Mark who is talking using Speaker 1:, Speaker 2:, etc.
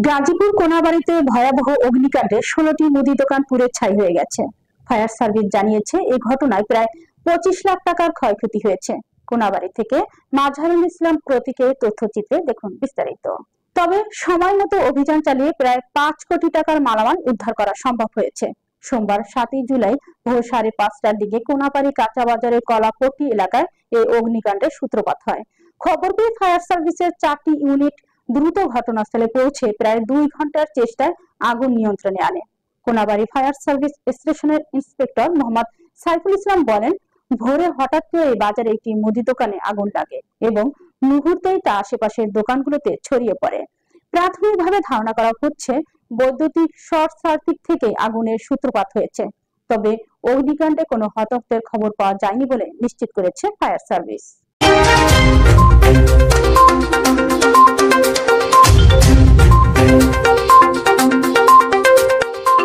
Speaker 1: গাজীপুর কোনাবাড়ীতে ভয়াবহ অগ্নিকাণ্ডে 16টি মুদি দোকান পুড়ে ছাই হয়ে গেছে। ফায়ার সার্ভিস জানিয়েছে এই ঘটনায় প্রায় 25 লাখ টাকার ক্ষয়ক্ষতি হয়েছে। কোনাবাড়ী থেকে মাজহারুল ইসলাম প্রতীকের তথ্যচিত্রে দেখুন বিস্তারিত। তবে সময় মতো অভিযান চালিয়ে প্রায় 5 কোটি টাকার মালামাল উদ্ধার করা সম্ভব হয়েছে। সোমবার 7 জুলাই ভোর 5:30টার দিকে কোনাবাড়ী কাঁচা বাজারের কলাপট্টি এলাকায় এই অগ্নিকাণ্ডের সূত্রপাত হয়। খবর পেয়ে ফায়ার সার্ভিসের 4টি ইউনিট দ্রুত ঘটনাস্থলে পৌঁছে প্রায় 2 ঘন্টার চেষ্টায় আগুন নিয়ন্ত্রণে আনে। কোনাবাড়ী ফায়ার সার্ভিস স্টেশনের ইন্সপেক্টর মোহাম্মদ সাইফুল ইসলাম বলেন, ভোরে হঠাৎ করে এই বাজারে একটি মুদি দোকানে আগুন লাগে এবং মুহূর্তেই তা আশেপাশের দোকানগুলোতে ছড়িয়ে পড়ে। প্রাথমিকভাবে ধারণা করা হচ্ছে বৈদ্যুতিক শর্ট সার্কিট থেকে আগুনের সূত্রপাত হয়েছে। তবে অগ্নিকাণ্ডে কোনো হতাহতের খবর পাওয়া যায়নি বলে নিশ্চিত করেছে ফায়ার সার্ভিস।